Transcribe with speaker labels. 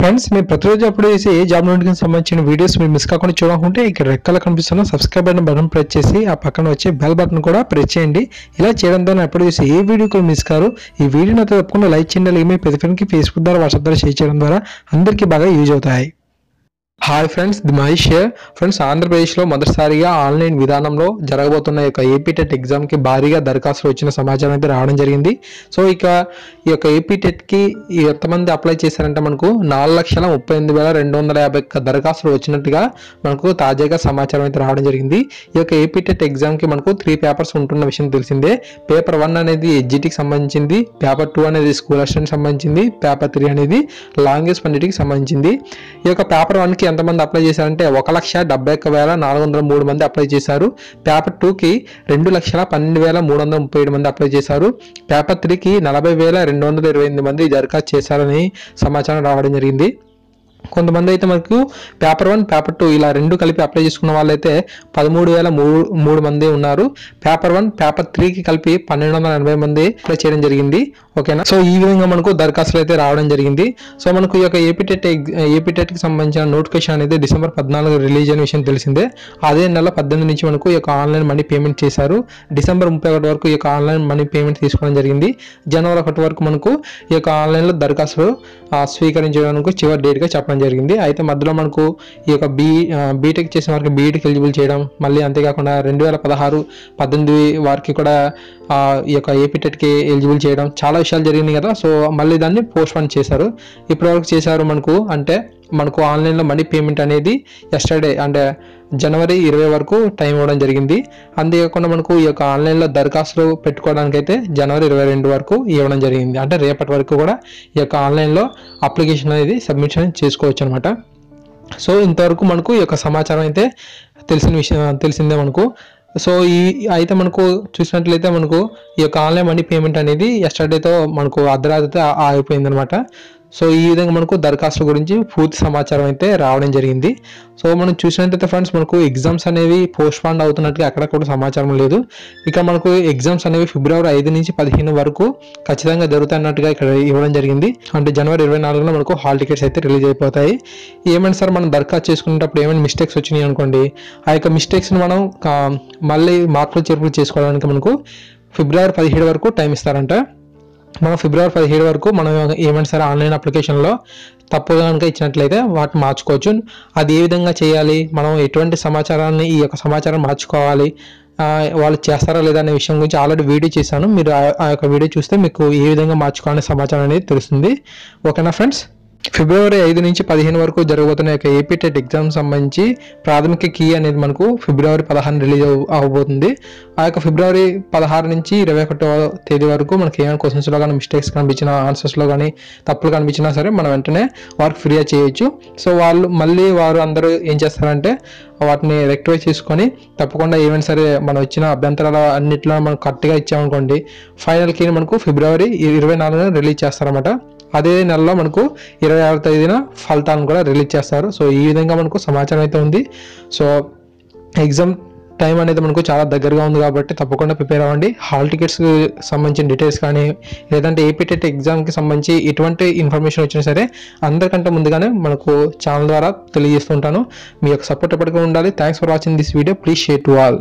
Speaker 1: Friends మీరు ప్రతిరోజు upload చేసి ఏ జాబ్ నోటిఫికేషన్ సంబంధించిన వీడియోస్ మీరు మిస్ కాకుండా చూడాలనుకుంటే ఇక్కడ రెక్కల కనిపిస్తున్న సబ్స్క్రైబ్ బటన్ ప్రెస్ చేసి ఆ పక్కన వచ్చే బెల్ బటన్ కూడా ప్రెస్ చేయండి. ఇలా చేయడం ద్వారా అప్లోడ్ చేసి ఏ వీడియో కూడా మిస్ కారు. ఈ వీడియోని అయితే తప్పకుండా లైక్ చేయండి. మీ ప్రతి ఫ్రెండ్కి ఫేస్బుక్ ద్వారా వాట్సాప్ ద్వారా షేర్ చేయడం ద్వారా అందరికీ బాగా యూజ్ అవుతాయి. Hi friends, the Mahesh friends. ఆంధ్రప్రదేశ్లో మొదటిసారిగా ఆన్లైన్ విధానంలో జరగబోతున్న ఈ యొక్క ఏపీ టెట్ ఎగ్జామ్కి భారీగా దరఖాస్తులు వచ్చిన సమాచారం అయితే రావడం జరిగింది. సో ఇక ఈ యొక్క ఏపీ టెట్కి ఎంతమంది అప్లై చేశారంటే మనకు 4,38,250 దరఖాస్తులు వచ్చినట్టుగా మనకు తాజాగా సమాచారం అయితే రావడం జరిగింది. ఈ యొక్క ఏపీ టెట్ ఎగ్జామ్కి మనకు 3 పేపర్స్ ఉంటున్న విషయం తెలిసిందే. పేపర్ 1 అనేది ఎడ్జిటీకి సంబంధించింది, పేపర్ 2 అనేది స్కూల్ అసిస్టెంట్ సంబంధించింది, పేపర్ 3 అనేది లాంగ్వేజ్ పండిట్కి సంబంధించింది. ఈ యొక్క పేపర్ 1కి ఎంతమంది అప్లై చేశారంటే 1,71,403 మంది అప్లై చేశారు. పేపర్ 2కి 2,12,337 మంది అప్లై చేశారు. పేపర్ 3కి 40,228 మంది దరఖాస్తు చేశారని సమాచారం రావడం జరిగింది. కొంతమంది అయితే మనకు పేపర్ 1 పేపర్ 2 ఇలా రెండు కలిపి అప్లై చేసుకున్న వాళ్ళైతే 13,003 మంది ఉన్నారు. పేపర్ 1 పేపర్ 3కి కలిపి 1,280 మంది అప్లై చేయడం జరిగింది. ఓకేనా. సో ఈ విధంగా మనకు దరఖాస్తులు అయితే రావడం జరిగింది. సో మనకు ఈ యొక్క ఏపీ టెట్కి సంబంధించిన నోటిఫికేషన్ అనేది డిసెంబర్ 14 రిలీజ్ అయిన విషయం తెలిసిందే. అదే నెల 18 నుంచి మనకు ఈ యొక్క ఆన్లైన్ మనీ పేమెంట్ చేశారు. డిసెంబర్ 31 వరకు ఈ యొక్క ఆన్లైన్ మనీ పేమెంట్ తీసుకోవడం జరిగింది. జనవరి 1 వరకు మనకు ఈ యొక్క ఆన్లైన్లో దరఖాస్తులు స్వీకరించడానికి చివరి డేట్గా చెప్పడం జరిగింది. అయితే మధ్యలో మనకు ఈ యొక్క బీటెక్ చేసిన వారికి బీఈడికి ఎలిజిబుల్ చేయడం, మళ్ళీ అంతేకాకుండా 2016-18 వారికి కూడా ఈ యొక్క ఏపీ టెట్కి ఎలిజిబుల్ చేయడం, చాలా విషయాలు జరిగినాయి కదా. సో మళ్ళీ దాన్ని పోస్ట్పోన్ చేశారు. ఇప్పటివరకు చేశారు మనకు ఆన్లైన్లో మనీ పేమెంట్ అనేది ఎస్టర్డే అంటే జనవరి 20 వరకు టైం ఇవ్వడం జరిగింది. అంతేకాకుండా మనకు ఈ యొక్క ఆన్లైన్లో దరఖాస్తులు పెట్టుకోవడానికి అయితే జనవరి 22 వరకు ఇవ్వడం జరిగింది. అంటే రేపటి వరకు కూడా ఈ యొక్క ఆన్లైన్లో అప్లికేషన్ అనేది సబ్మిషన్ చేసుకోవచ్చు అనమాట. సో ఇంతవరకు మనకు ఈ యొక్క సమాచారం అయితే తెలిసిందే మనకు. సో అయితే మనకు చూసినట్లయితే మనకు ఈ యొక్క ఆన్లైన్ మనీ పేమెంట్ అనేది ఎస్టర్డేతో మనకు అర్ధరాత్రి ఆగిపోయింది అనమాట. సో ఈ విధంగా మనకు దరఖాస్తుల గురించి పూర్తి సమాచారం అయితే రావడం జరిగింది. సో మనం చూసినట్లయితే ఫ్రెండ్స్ మనకు ఎగ్జామ్స్ అనేవి పోస్ట్పోన్ అవుతున్నట్టుగా అక్కడ కూడా సమాచారం లేదు. ఇక మనకు ఎగ్జామ్స్ అనేవి ఫిబ్రవరి 5 నుంచి 15 వరకు ఖచ్చితంగా జరుగుతున్నట్టుగా ఇక్కడ ఇవ్వడం జరిగింది. అంటే జనవరి 24 మనకు హాల్ టికెట్స్ అయితే రిలీజ్ అయిపోతాయి. ఏమైనా సార్ మనం దరఖాస్తు చేసుకునేటప్పుడు ఏమైనా మిస్టేక్స్ వచ్చినాయి అనుకోండి, ఆ యొక్క మిస్టేక్స్ని మనం మళ్ళీ మార్పులు చేర్పులు చేసుకోవడానికి మనకు ఫిబ్రవరి 17 వరకు టైం ఇస్తారంట. మనం ఫిబ్రవరి 17 వరకు మనం ఏమైనా సరే ఆన్లైన్ అప్లికేషన్లో తప్పుగా కనుక ఇచ్చినట్లయితే వాటిని మార్చుకోవచ్చు. అది ఏ విధంగా చేయాలి, మనం ఎటువంటి సమాచారాన్ని ఈ యొక్క సమాచారం మార్చుకోవాలి, వాళ్ళు చేస్తారా లేదా అనే విషయం గురించి ఆల్రెడీ వీడియో చేశాను. మీరు ఆ యొక్క వీడియో చూస్తే మీకు ఏ విధంగా మార్చుకోవాలనే సమాచారం అనేది తెలుస్తుంది. ఓకేనా ఫ్రెండ్స్. ఫిబ్రవరి 5 నుంచి 15 వరకు జరగబోతున్న యొక్క ఏపీ టెట్ ఎగ్జామ్ సంబంధించి ప్రాథమిక కీ అనేది మనకు ఫిబ్రవరి 16 రిలీజ్ అవ్వబోతుంది. ఆ యొక్క ఫిబ్రవరి 16 నుంచి 21వ తేదీ వరకు మనకి ఏమైనా క్వశ్చన్స్లో కానీ మిస్టేక్స్ కనిపించిన, ఆన్సర్స్లో కానీ తప్పులు కనిపించినా సరే మనం వెంటనే వారికి ఫిర్యాదు చేయొచ్చు. సో వారు అందరూ ఏం చేస్తారంటే వాటిని రెక్టిఫై చేసుకొని తప్పకుండా ఏమైనా సరే మనం ఇచ్చిన అభ్యంతరాల అన్నింటిలో మనం కరెక్ట్గా ఇచ్చామనుకోండి, ఫైనల్ కీని మనకు ఫిబ్రవరి 24 రిలీజ్ చేస్తారన్నమాట. అదే నెలలో మనకు 26వ తేదీన ఫలితాలను కూడా రిలీజ్ చేస్తారు. సో ఈ విధంగా మనకు సమాచారం అయితే ఉంది. సో ఎగ్జామ్ టైం అనేది మనకు చాలా దగ్గరగా ఉంది కాబట్టి తప్పకుండా ప్రిపేర్ అవ్వండి. హాల్ టికెట్స్ సంబంధించిన డీటెయిల్స్ కానీ లేదంటే ఏపీ టెట్ ఎగ్జామ్కి సంబంధించి ఎటువంటి ఇన్ఫర్మేషన్ వచ్చినా సరే అందరికంటే ముందుగానే మనకు ఛానల్ ద్వారా తెలియజేస్తుంటాను. మీ యొక్క సపోర్ట్ ఎప్పటికీ ఉండాలి. Thanks for watching this video. Please share to all.